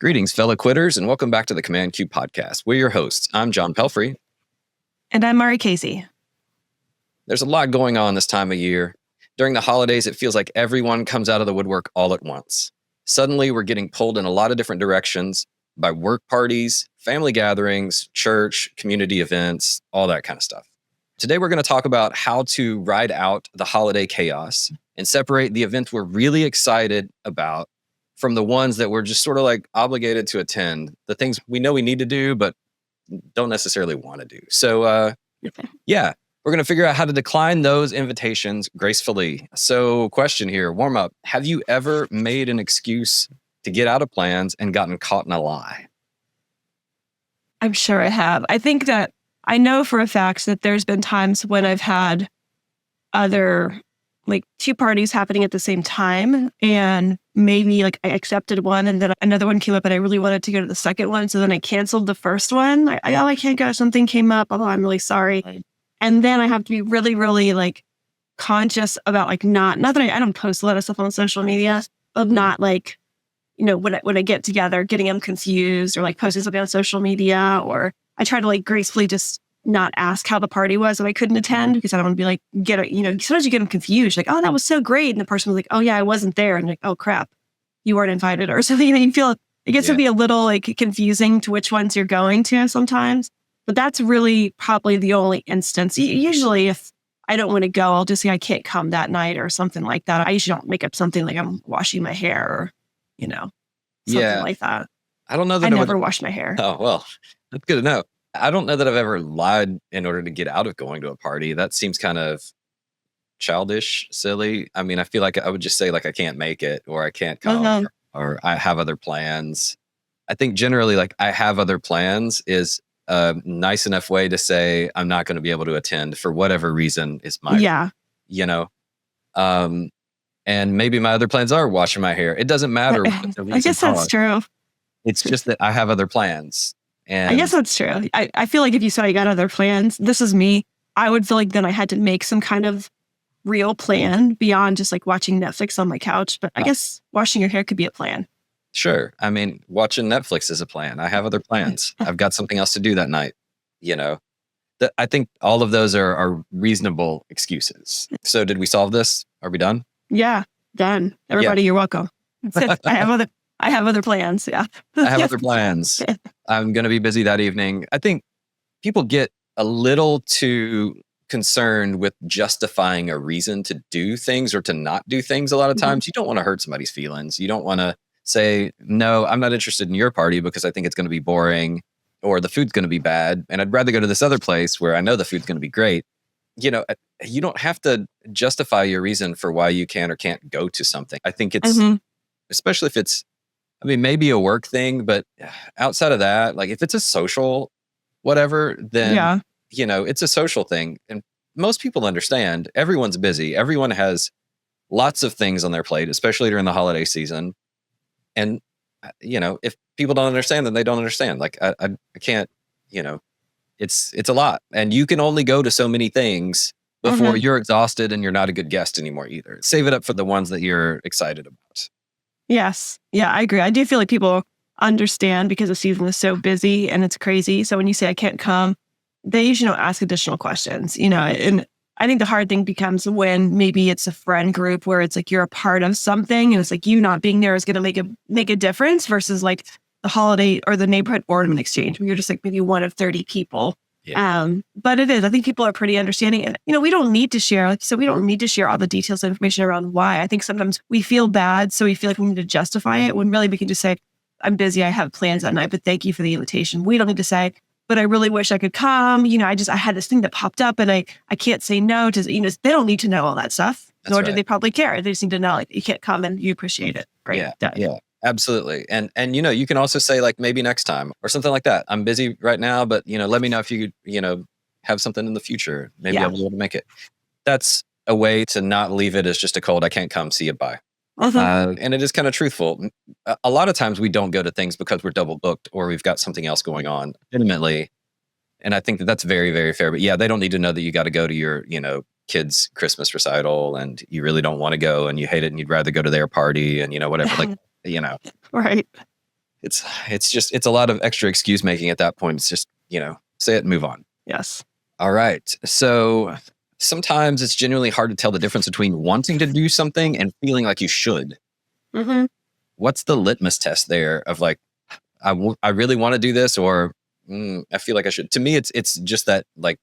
Greetings, fellow quitters, and welcome back to the Command Q podcast. We're your hosts. I'm John Pelfrey. And I'm Mari Casey. There's a lot going on this time of year. During the holidays, it feels like everyone comes out of the woodwork all at once. Suddenly, we're getting pulled in a lot of different directions by work parties, family gatherings, church, community events, all that kind of stuff. Today, we're going to talk about how to ride out the holiday chaos and separate the events we're really excited about from the ones that we're just sort of like obligated to attend, the things we know we need to do, but don't necessarily want to do. So, we're going to figure out how to decline those invitations gracefully. So, question here, warm up. Have you ever made an excuse to get out of plans and gotten caught in a lie? I'm sure I have. I think that I know for a fact that there's been times when I've had other two parties happening at the same time, and maybe I accepted one and then another one came up and I really wanted to go to the second one. So then I canceled the first one. I can't go. Something came up. Oh, I'm really sorry. Right. And then I have to be really, really conscious about not that I don't post a lot of stuff on social media, of not when I get together, getting them confused or posting something on social media, or I try to gracefully just not ask how the party was if I couldn't attend, because I don't want to be sometimes you get them confused, oh, that was so great. And the person was like, oh yeah, I wasn't there. And oh crap, you weren't invited or something. You feel it gets to be a little confusing to which ones you're going to sometimes. But that's really probably the only instance. Usually if I don't want to go, I'll just say I can't come that night or something like that. I usually don't make up something like I'm washing my hair or, something like that. I don't know that I never wash my hair. Oh, well, that's good to know. I don't know that I've ever lied in order to get out of going to a party. That seems kind of childish, silly. I mean, I feel like I would just say I can't make it, or I can't come, or I have other plans. I think generally I have other plans is a nice enough way to say I'm not going to be able to attend for whatever reason is my, and maybe my other plans are washing my hair. It doesn't matter. I guess that's true. It's just that I have other plans. And I guess that's true. I feel like if you said I got other plans, this is me, I would feel like then I had to make some kind of real plan beyond just watching Netflix on my couch. But I guess washing your hair could be a plan. Sure. I mean, watching Netflix is a plan. I have other plans. I've got something else to do that night. I think all of those are reasonable excuses. So did we solve this? Are we done? Yeah, done. Everybody, You're welcome. I have other plans. Yeah. I have other plans. I'm going to be busy that evening. I think people get a little too concerned with justifying a reason to do things or to not do things. A lot of times you don't want to hurt somebody's feelings. You don't want to say, no, I'm not interested in your party because I think it's going to be boring or the food's going to be bad. And I'd rather go to this other place where I know the food's going to be great. You don't have to justify your reason for why you can or can't go to something. I think it's, especially if it's, maybe a work thing, but outside of that, if it's a social whatever, then, it's a social thing. And most people understand everyone's busy. Everyone has lots of things on their plate, especially during the holiday season. And, if people don't understand, then they don't understand. I can't, it's a lot. And you can only go to so many things before you're exhausted and you're not a good guest anymore either. Save it up for the ones that you're excited about. Yes. Yeah, I agree. I do feel like people understand because the season is so busy and it's crazy. So when you say I can't come, they usually don't ask additional questions, and I think the hard thing becomes when maybe it's a friend group where it's you're a part of something and it's you not being there is going to make a difference versus the holiday or the neighborhood ornament exchange where you're just maybe one of 30 people. Yeah. But it is. I think people are pretty understanding, and we don't need to share. We don't need to share all the details and information around why. I think sometimes we feel bad, so we feel like we need to justify it. When really we can just say, "I'm busy. I have plans that night, but thank you for the invitation." We don't need to say, "But I really wish I could come." I had this thing that popped up, and I can't say no to. They don't need to know all that stuff, nor do they probably care. They just need to know you can't come and you appreciate it. Great. Yeah. Absolutely. And you can also say maybe next time or something like that. I'm busy right now, but let me know if you have something in the future. Maybe I'll be able to make it. That's a way to not leave it as just a cold, I can't come, see you, bye. And it is kind of truthful. A lot of times we don't go to things because we're double booked or we've got something else going on legitimately. And I think that's very, very fair. But they don't need to know that you got to go to your, kid's Christmas recital and you really don't want to go and you hate it and you'd rather go to their party and, whatever. Right. it's a lot of extra excuse making at that point. It's just, say it and move on. Yes. All right. So sometimes it's genuinely hard to tell the difference between wanting to do something and feeling like you should. Mm-hmm. What's the litmus test there of like, I really want to do this, or I feel like I should? To me, it's just that, like,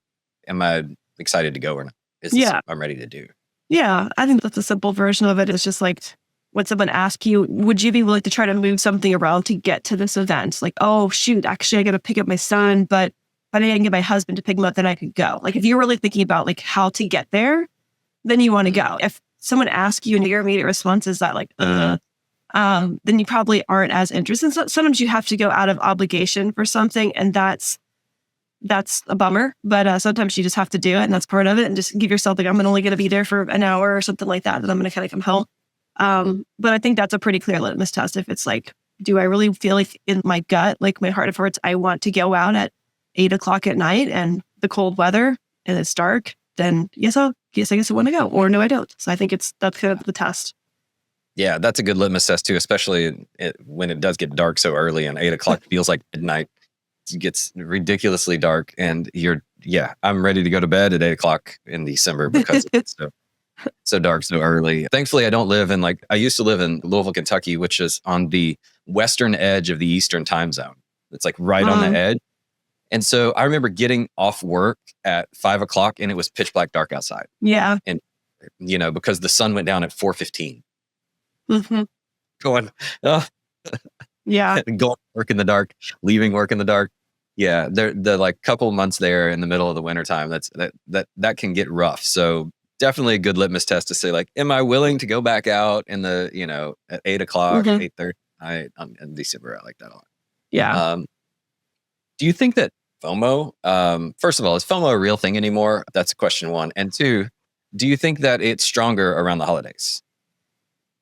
am I excited to go or not? Is this what I'm ready to do? Yeah, I think that's a simple version of it. It's just like when someone asks you, would you be willing to try to move something around to get to this event? Like, oh, shoot, actually, I got to pick up my son, but if I didn't get my husband to pick him up, then I could go. Like, if you're really thinking about like how to get there, then you want to go. If someone asks you and your immediate response is that like, then you probably aren't as interested. So sometimes you have to go out of obligation for something, and that's a bummer. But sometimes you just have to do it, and that's part of it. And just give yourself like, I'm only going to be there for an hour or something like that, and I'm going to kind of come home. But I think that's a pretty clear litmus test. If it's like, do I really feel like in my gut, like my heart of hearts, I want to go out at 8:00 at night and the cold weather and it's dark, then yes, I guess I want to go, or no, I don't. So I think that's kind of the test. Yeah, that's a good litmus test too, especially when it does get dark so early, and 8:00 feels like midnight. It gets ridiculously dark, and I'm ready to go to bed at 8:00 in December because it's so dark so early. Thankfully, I don't live in I used to live in Louisville, Kentucky, which is on the western edge of the Eastern time zone. It's like right on the edge. And so I remember getting off work at 5:00 and it was pitch black dark outside. Yeah. And, because the sun went down at 4:15. Mm-hmm. Going, oh. Yeah. Going to work in the dark, leaving work in the dark. Yeah. The like couple months there in the middle of the wintertime, that can get rough. So definitely a good litmus test to say, like, am I willing to go back out in the, at 8:00, 8:30 in December? I like that a lot. Yeah. Do you think that FOMO, first of all, is FOMO a real thing anymore? That's question one. And two, do you think that it's stronger around the holidays?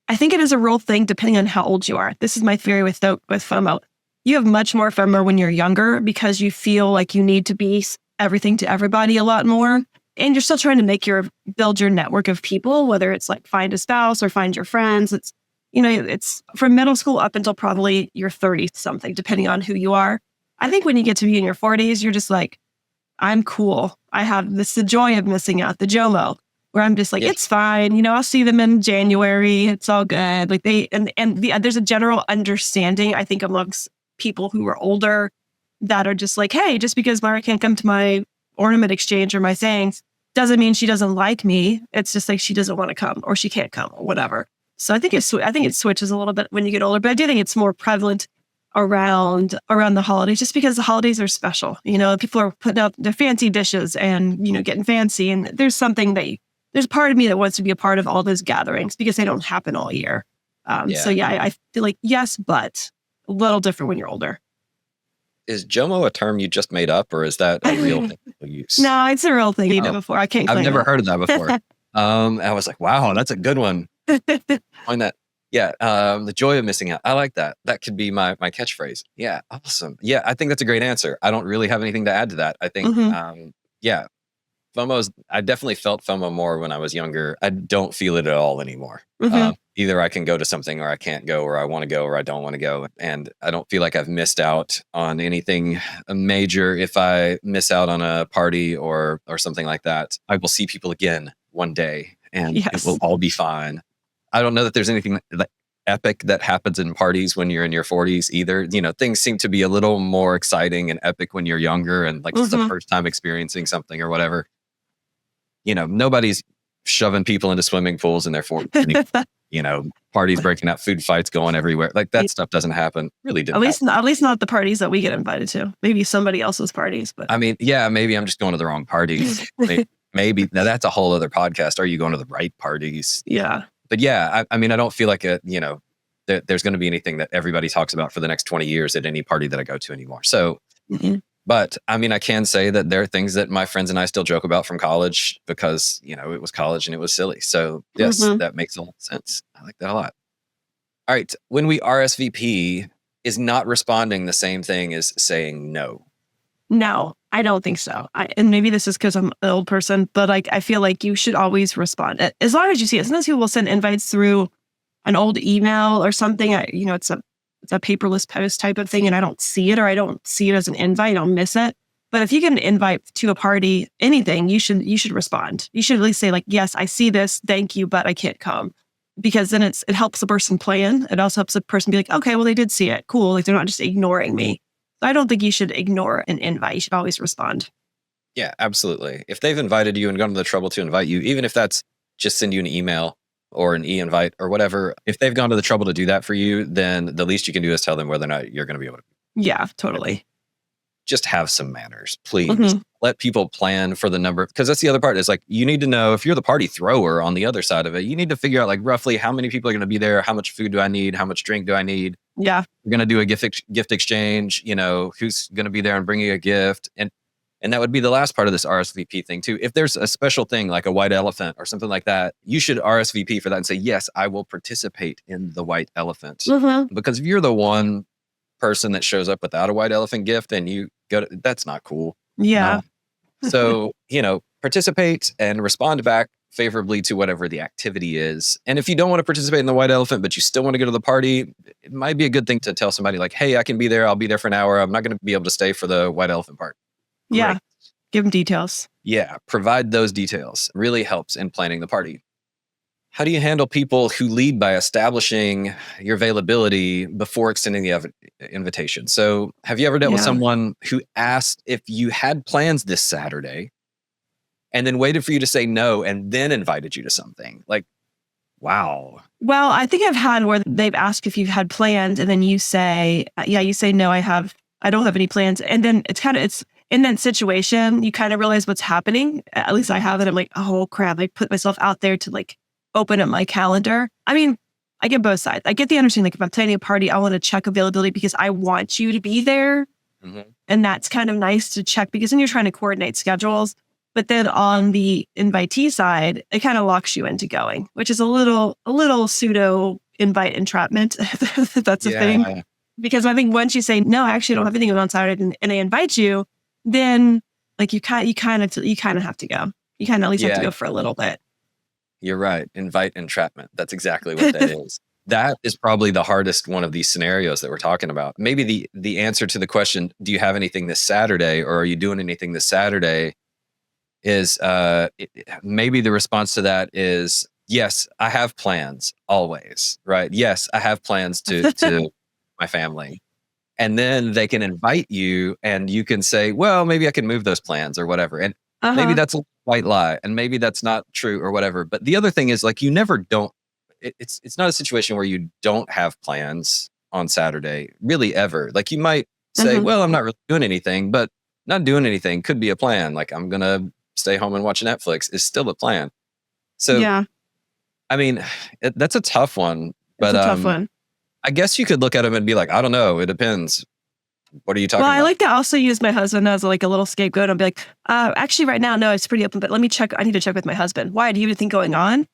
I think it is a real thing depending on how old you are. This is my theory with FOMO. You have much more FOMO when you're younger because you feel like you need to be everything to everybody a lot more. And you're still trying to build your network of people, whether it's like find a spouse or find your friends. It's, it's from middle school up until probably your 30 something, depending on who you are. I think when you get to be in your 40s, you're just like, I'm cool. I have the joy of missing out, the JOMO, where I'm just like, It's fine. I'll see them in January. It's all good. Like there's a general understanding, I think, amongst people who are older that are just like, hey, just because Mara can't come to my ornament exchange or my things doesn't mean she doesn't like me. It's just like she doesn't want to come or she can't come or whatever. So I think it switches a little bit when you get older, but I do think it's more prevalent around the holidays, just because the holidays are special. People are putting out their fancy dishes and, getting fancy. And there's there's part of me that wants to be a part of all those gatherings because they don't happen all year. So I feel like, yes, but a little different when you're older. Is JOMO a term you just made up, or is that a real thing people use? No, it's a real thing. Before I can't. I've never heard of that before. I was like, wow, that's a good one. Find that. Yeah, the joy of missing out. I like that. That could be my catchphrase. Yeah, awesome. Yeah, I think that's a great answer. I don't really have anything to add to that. I think, FOMO I definitely felt FOMO more when I was younger. I don't feel it at all anymore. Either I can go to something or I can't go, or I want to go or I don't want to go. And I don't feel like I've missed out on anything major if I miss out on a party or something like that. I will see people again one day and it will all be fine. I don't know that there's anything like epic that happens in parties when you're in your 40s either. Things seem to be a little more exciting and epic when you're younger and like it's the first time experiencing something or whatever. Nobody's shoving people into swimming pools in their 40s. Parties breaking out, food fights going everywhere. Like that stuff doesn't happen. Really didn't. At least not the parties that we get invited to. Maybe somebody else's parties. But I mean, maybe I'm just going to the wrong parties. maybe now that's a whole other podcast. Are you going to the right parties? Yeah. But I mean, I don't feel like there's going to be anything that everybody talks about for the next 20 years at any party that I go to anymore. So, but I mean, I can say that there are things that my friends and I still joke about from college because, it was college and it was silly. So yes, that makes a lot of sense. I like that a lot. All right. When we RSVP, is not responding the same thing as saying no? No, I don't think so. And maybe this is because I'm an old person, but I feel like you should always respond as long as you see it. Sometimes people will send invites through an old email or something. It's it's a paperless post type of thing and I don't see it, or I don't see it as an invite, I'll miss it. But if you get an invite to a party, anything, you should respond. You should at least say like, yes, I see this. Thank you, but I can't come. Because then it helps the person plan. It also helps the person be like, okay, well, they did see it. Cool. Like they're not just ignoring me. So I don't think you should ignore an invite. You should always respond. Yeah, absolutely. If they've invited you and gone to the trouble to invite you, even if that's just send you an email or an e-invite or whatever, if they've gone to the trouble to do that for you, then the least you can do is tell them whether or not you're going to be able to. Yeah, totally. Just have some manners, please. Let people plan for the number, because that's the other part is like, you need to know if you're the party thrower on the other side of it, you need to figure out like roughly how many people are going to be there, how much food do I need, how much drink do I need? Yeah. We're going to do a gift exchange, who's going to be there and bringing a gift. And that would be the last part of this RSVP thing too. If there's a special thing like a white elephant or something like that, you should RSVP for that and say, yes, I will participate in the white elephant. Because if you're the one person that shows up without a white elephant gift and you go to, that's not cool. Yeah. So, participate and respond back favorably to whatever the activity is. And if you don't want to participate in the white elephant, but you still want to go to the party, it might be a good thing to tell somebody like, hey, I can be there. I'll be there for an hour. I'm not going to be able to stay for the white elephant part. Yeah. Great. Give them details. Yeah. Provide those details. Really helps in planning the party. How do you handle people who lead by establishing your availability before extending the invitation? So have you ever dealt with someone who asked if you had plans this Saturday and then waited for you to say no and then invited you to something? Like, wow. Well, I think I've had where they've asked if you've had plans and then you say, no, I don't have any plans. And then it's in that situation, you kind of realize what's happening. At least I have it. I'm like, oh crap. I put myself out there to like open up my calendar. I mean, I get both sides. I get the understanding, like if I'm planning a party, I want to check availability because I want you to be there. And that's kind of nice to check because then you're trying to coordinate schedules. But then on the invitee side, it kind of locks you into going, which is a little pseudo invite entrapment. If that's a thing. Because I think once you say, no, I actually don't have anything on Saturday and they invite you, then like you kind of have to go. You kind of at least have to go for a little bit. You're right. Invite entrapment. That's exactly what that is. That is probably the hardest one of these scenarios that we're talking about. Maybe the answer to the question, do you have anything this Saturday or are you doing anything this Saturday is maybe the response to that is, yes, I have plans always, right? Yes, I have plans to my family. And then they can invite you and you can say, well, maybe I can move those plans or whatever. And maybe that's a white lie and maybe that's not true or whatever. But the other thing is like, you never don't, it's not a situation where you don't have plans on Saturday, really ever. Like you might say, well, I'm not really doing anything, but not doing anything could be a plan. Like I'm going to stay home and watch Netflix is still a plan. So, I mean, that's a tough one, but it's a tough one. I guess you could look at them and be like, I don't know. It depends. What are you talking about? Well, I like to also use my husband as like a little scapegoat. I'll be like, actually right now, no, it's pretty open, but let me check. I need to check with my husband. Why? Do you have anything going on?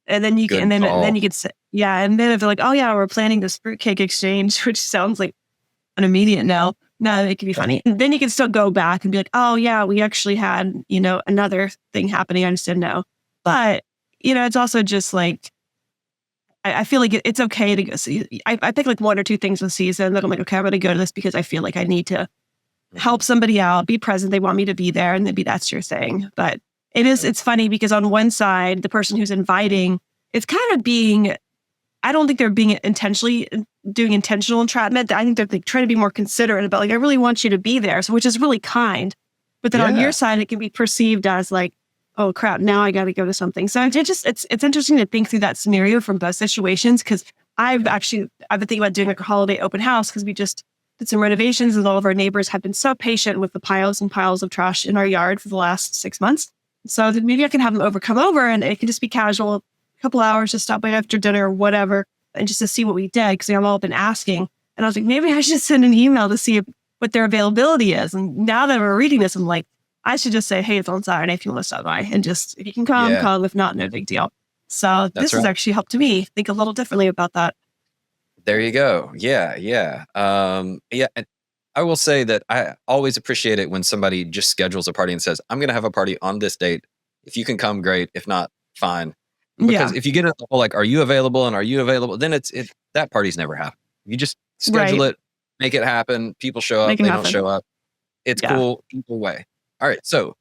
And then you can, then you could say, and then if they're like, oh yeah, we're planning this fruitcake exchange, which sounds like an immediate no. No, it could be funny. And then you can still go back and be like, oh yeah, we actually had, another thing happening. I just didn't know. But, it's also just like, I feel like it's okay to go see. I pick like one or two things a season that I'm like, okay, I'm going to go to this because I feel like I need to help somebody out, be present. They want me to be there, and maybe that's your thing. But it's funny because on one side, the person who's inviting, it's kind of being. I don't think they're being doing intentional entrapment. I think they're like trying to be more considerate about like I really want you to be there, so which is really kind. But then on your side, it can be perceived as like, oh crap, now I got to go to something. So it's interesting to think through that scenario from both situations because I've been thinking about doing like a holiday open house because we just did some renovations and all of our neighbors have been so patient with the piles and piles of trash in our yard for the last 6 months. So that maybe I can have them come over and it can just be casual, a couple hours, just stop by after dinner or whatever, and just to see what we did because they've all been asking. And I was like, maybe I should send an email to see what their availability is. And now that we're reading this, I'm like, I should just say, hey, it's on Saturday if you want to stop by. And just, if you can come. If not, no big deal. So this has actually helped me think a little differently about that. There you go. Yeah. And I will say that I always appreciate it when somebody just schedules a party and says, I'm going to have a party on this date. If you can come, great. If not, fine. Because if you get it like, are you available? And are you available? Then that party's never happened. You just Schedule it, make it happen. People show up, they don't show up. It's cool either way. All right. So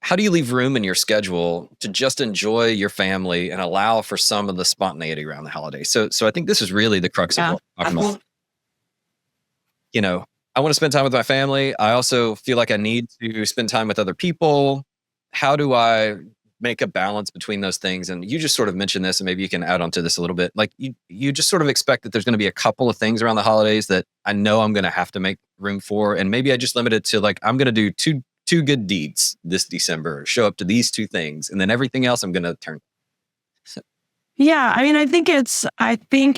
how do you leave room in your schedule to just enjoy your family and allow for some of the spontaneity around the holidays? So I think this is really the crux of what we're talking about. You know, I want to spend time with my family. I also feel like I need to spend time with other people. How do I make a balance between those things? And you just sort of mentioned this, and maybe you can add on to this a little bit. Like you just sort of expect that there's going to be a couple of things around the holidays that I know I'm going to have to make room for. And maybe I just limit it to like, I'm going to do two good deeds this December, show up to these two things, and then everything else I'm going to turn. So. Yeah. I mean, I think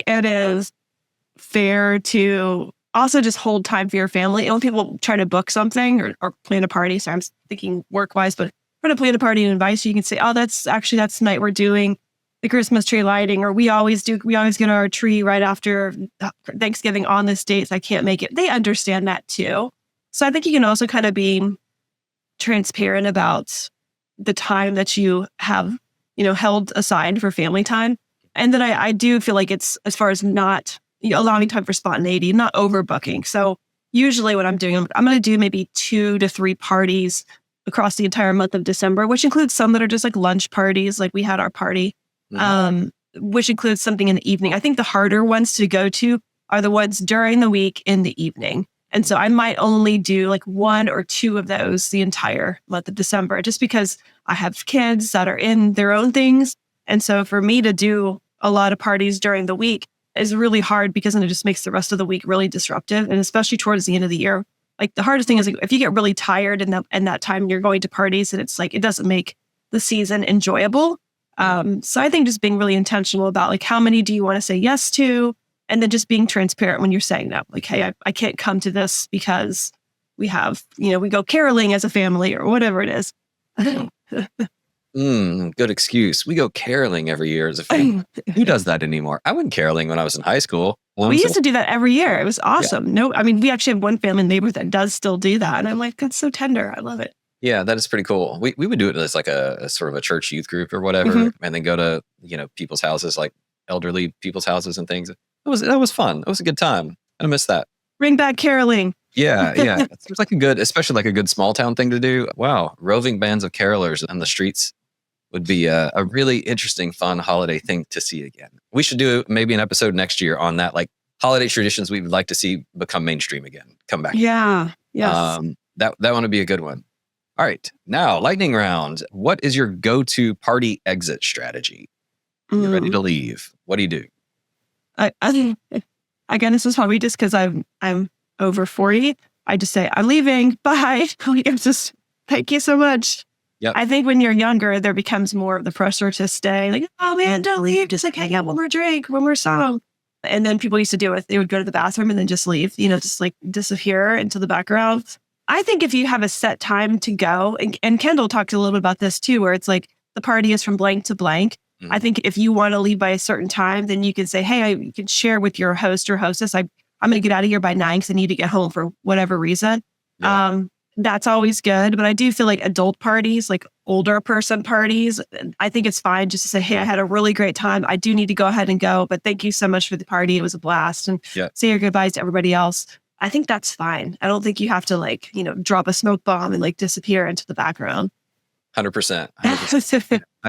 it is fair to also just hold time for your family. And when people try to book something or plan a party, so I'm thinking work-wise, but try to plan a party and invite you can say, oh, that's tonight we're doing the Christmas tree lighting, or we always get our tree right after Thanksgiving on this date, so I can't make it. They understand that too. So I think you can also kind of be transparent about the time that you have, held aside for family time. And then I do feel like it's, as far as not allowing time for spontaneity, not overbooking. So usually what I'm doing, I'm going to do maybe 2 to 3 parties across the entire month of December, which includes some that are just like lunch parties. Like we had our party, which includes something in the evening. I think the harder ones to go to are the ones during the week in the evening. And so I might only do like 1 or 2 of those the entire month of December, just because I have kids that are in their own things. And so for me to do a lot of parties during the week is really hard, because then it just makes the rest of the week really disruptive. And especially towards the end of the year, like the hardest thing is like, if you get really tired in that time you're going to parties, and it's like, it doesn't make the season enjoyable. So I think just being really intentional about like, how many do you want to say yes to? And then just being transparent when you're saying no, like, hey, I can't come to this because we have, we go caroling as a family or whatever it is. Good excuse. We go caroling every year as a family. Who does that anymore? I went caroling when I was in high school. We used to do that every year. It was awesome. Yeah. No, I mean, we actually have one family in the neighborhood that does still do that. And I'm like, that's so tender. I love it. Yeah, that is pretty cool. We would do it as like a sort of a church youth group or whatever, and then go to, people's houses, like elderly people's houses and things. That was fun. It was a good time. I miss that. Bring back caroling. Yeah. It seems like especially like a good small town thing to do. Wow. Roving bands of carolers on the streets would be a really interesting, fun holiday thing to see again. We should do maybe an episode next year on that, like holiday traditions we would like to see become mainstream again. Come back. Yeah. Yes. That one would be a good one. All right. Now, lightning round. What is your go-to party exit strategy? You're ready to leave. What do you do? Again, this is probably just because I'm over 40. I just say, I'm leaving. Bye. I'm just, thank you so much. Yep. I think when you're younger, there becomes more of the pressure to stay. Like, oh man, don't leave. Just like hang out, one more drink, one more song. And then people used to do it. They would go to the bathroom and then just leave, just like disappear into the background. I think if you have a set time to go, and Kendall talked a little bit about this too, where it's like the party is from blank to blank. Mm-hmm. I think if you want to leave by a certain time, then you can say, hey, you can share with your host or hostess. I'm going to get out of here by 9 because I need to get home for whatever reason. Yeah. That's always good. But I do feel like adult parties, like older person parties, I think it's fine just to say, hey, I had a really great time. I do need to go ahead and go, but thank you so much for the party. It was a blast. And say your goodbyes to everybody else. I think that's fine. I don't think you have to drop a smoke bomb and disappear into the background. 100%.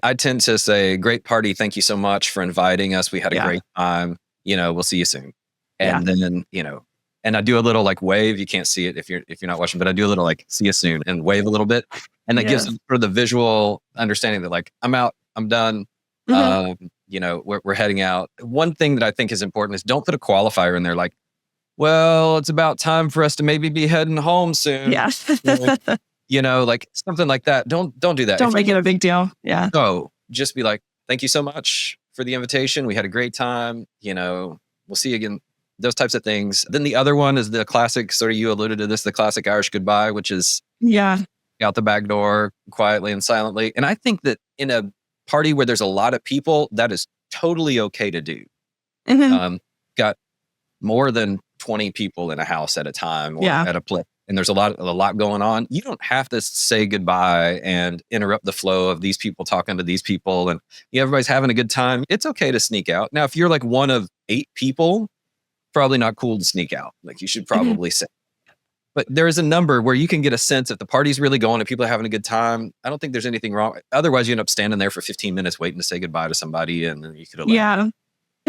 I tend to say, great party. Thank you so much for inviting us. We had a great time. We'll see you soon. And then, and I do a little wave. You can't see it if you're not watching, but I do a little see you soon and wave a little bit. And that gives them sort of the visual understanding that I'm out, I'm done. Mm-hmm. We're heading out. One thing that I think is important is don't put a qualifier in there well, it's about time for us to maybe be heading home soon. Yeah. Something like that. Don't do that. Don't make it a big deal. Yeah. No, just be like, thank you so much for the invitation. We had a great time. We'll see you again. Those types of things. Then the other one is the classic, sort of you alluded to this, the classic Irish goodbye, which is out the back door quietly and silently. And I think that in a party where there's a lot of people, that is totally okay to do. Mm-hmm. Got more than 20 people in a house at a time or at a place, and there's a lot going on. You don't have to say goodbye and interrupt the flow of these people talking to these people, and everybody's having a good time. It's okay to sneak out. Now, if you're one of 8 people, probably not cool to sneak out. Like you should probably say. But there is a number where you can get a sense if the party's really going and people are having a good time. I don't think there's anything wrong. Otherwise, you end up standing there for 15 minutes waiting to say goodbye to somebody, and then you could have left. Yeah.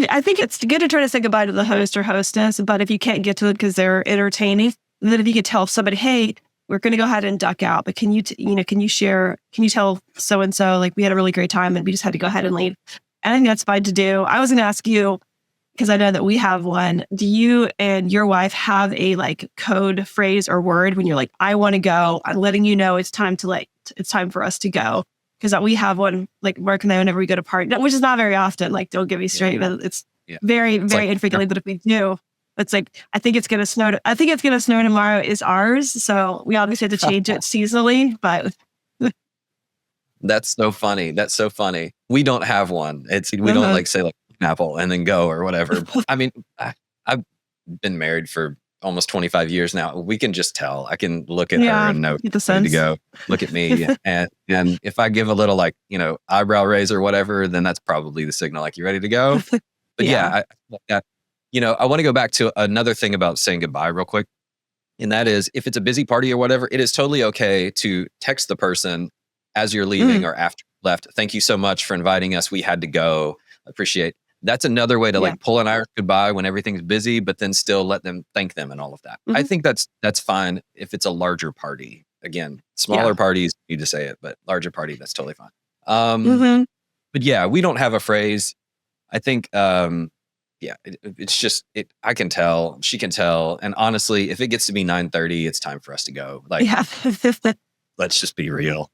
I think it's good to try to say goodbye to the host or hostess, but if you can't get to it because they're entertaining, then if you could tell somebody, hey, we're going to go ahead and duck out, but can you tell so-and-so, like we had a really great time and we just had to go ahead and leave. And I think that's fine to do. I was going to ask you, because I know that we have one. Do you and your wife have a like code phrase or word when you're like, I want to go, I'm letting you know it's time for us to go? Because we have one, like Mark and I, whenever we go to party, which is not very often, like don't get me straight, but it's very, very like, infrequently, but if we do, it's like, I think it's going to snow tomorrow is ours. So we obviously have to change it seasonally, but. That's so funny. We don't have one. We don't like say like apple and then go or whatever. I mean, I've been married for almost 25 years now. We can just tell. I can look at her and know ready to go. Look at me. and if I give a little like, eyebrow raise or whatever, then that's probably the signal like you ready to go. But I want to go back to another thing about saying goodbye real quick. And that is if it's a busy party or whatever, it is totally okay to text the person as you're leaving or after you left. Thank you so much for inviting us. We had to go. Appreciate. That's another way to like pull an Irish goodbye when everything's busy, but then still let them thank them and all of that. I think that's fine if it's a larger party. Again, smaller parties, you need to say it, but larger party, that's totally fine. But yeah, we don't have a phrase. I think, it's just, I can tell, she can tell. And honestly, if it gets to be 9:30, it's time for us to go. Like, let's just be real.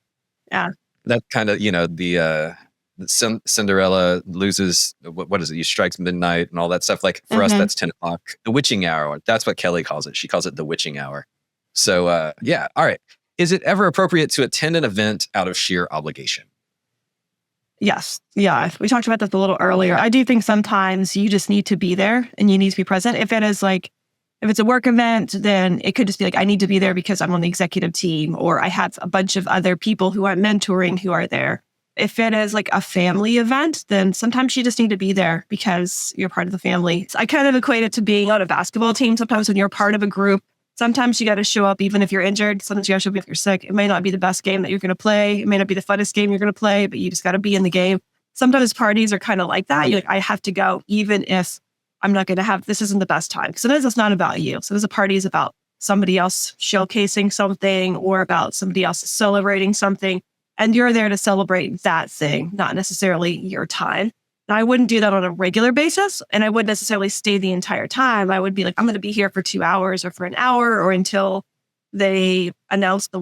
Yeah. That's kind of, Cinderella loses, what is it? You strikes midnight and all that stuff. Like for us, that's 10 o'clock. The witching hour. That's what Kelly calls it. She calls it the witching hour. So all right. Is it ever appropriate to attend an event out of sheer obligation? Yes. Yeah. We talked about that a little earlier. I do think sometimes you just need to be there and you need to be present. If it's a work event, then it could just be like, I need to be there because I'm on the executive team or I have a bunch of other people who I'm mentoring who are there. If it is like a family event, then sometimes you just need to be there because you're part of the family. I kind of equate it to being on a basketball team. Sometimes when you're part of a group, sometimes you got to show up even if you're injured. Sometimes you got to show up if you're sick. It may not be the best game that you're going to play. It may not be the funnest game you're going to play, but you just got to be in the game. Sometimes parties are kind of like that. You're like, I have to go even if I'm not going to have, this isn't the best time. Because sometimes it's not about you. Sometimes a party is about somebody else showcasing something or about somebody else celebrating something. And you're there to celebrate that thing, not necessarily your time. Now, I wouldn't do that on a regular basis, and I wouldn't necessarily stay the entire time. I would be like, I'm going to be here for 2 hours or for an hour or until they announce the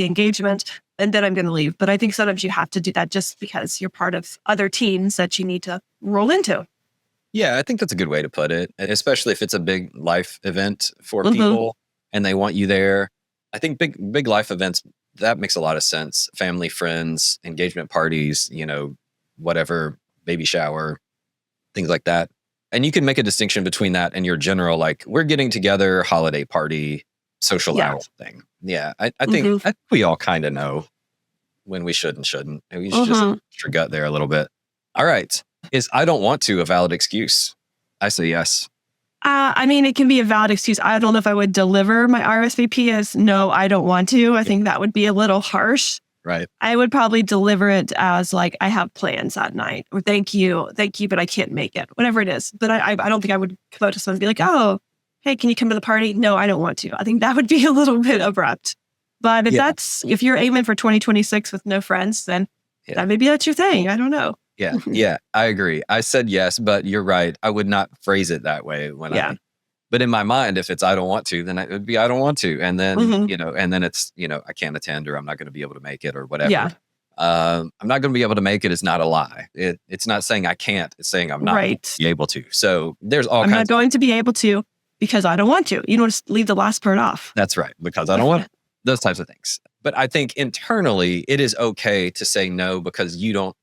engagement, and then I'm going to leave. But I think sometimes you have to do that just because you're part of other teams that you need to roll into. Yeah, I think that's a good way to put it, especially if it's a big life event for people and they want you there. I think big life events, that makes a lot of sense. Family, friends, engagement parties, whatever, baby shower, things like that. And you can make a distinction between that and your general, like, we're getting together, holiday party, social hour thing. Yeah, I think we all kind of know when we should and shouldn't. And we should just trust your gut there a little bit. All right. Is I don't want to a valid excuse? I say yes. I mean, it can be a valid excuse. I don't know if I would deliver my RSVP as no, I don't want to. I think that would be a little harsh. Right. I would probably deliver it as like, I have plans that night or thank you, but I can't make it, whatever it is. But I don't think I would come out to someone and be like, oh, hey, can you come to the party? No, I don't want to. I think that would be a little bit abrupt. But if you're aiming for 2026 with no friends, then maybe that's your thing. I don't know. Yeah, I agree. I said yes, but you're right. I would not phrase it that way but in my mind, if it's I don't want to, then it would be I don't want to. And then, and then it's, I can't attend or I'm not going to be able to make it or whatever. Yeah. I'm not going to be able to make it is not a lie. It's not saying I can't. It's saying I'm not be able to. So there's all kinds. I'm not going to be able to because I don't want to. You don't just leave the last part off. That's right. Because I don't want those types of things. But I think internally it is okay to say no because you don't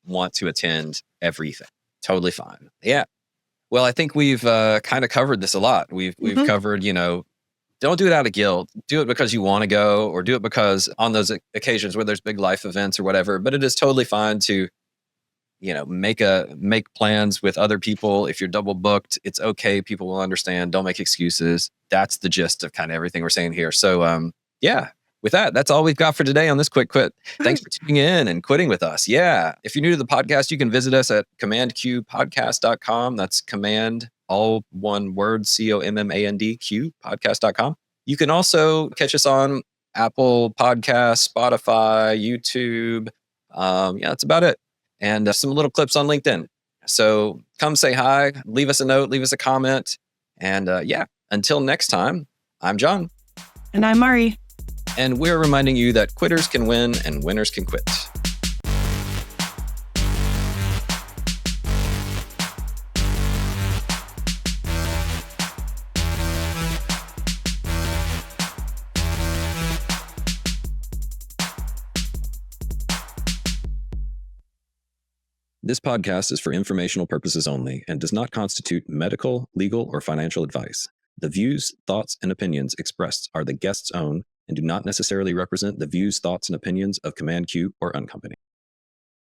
want to attend everything. Totally fine. Yeah. Well, I think we've kind of covered this a lot. We've covered, don't do it out of guilt. Do it because you want to go or do it because on those occasions where there's big life events or whatever. But it is totally fine to make plans with other people. If you're double booked, it's okay. People will understand. Don't make excuses. That's the gist of kind of everything we're saying here. So, yeah, with that, that's all we've got for today on this Quick Quit. Thanks for tuning in and quitting with us. Yeah. If you're new to the podcast, you can visit us at commandqpodcast.com. That's command, all one word, COMMANDQ, podcast.com. You can also catch us on Apple Podcasts, Spotify, YouTube. Yeah, that's about it. And some little clips on LinkedIn. So come say hi, leave us a note, leave us a comment. And yeah, until next time, I'm John. And I'm Mari. And we're reminding you that quitters can win and winners can quit. This podcast is for informational purposes only and does not constitute medical, legal, or financial advice. The views, thoughts, and opinions expressed are the guest's own and do not necessarily represent the views, thoughts, and opinions of Command Q or Uncompany.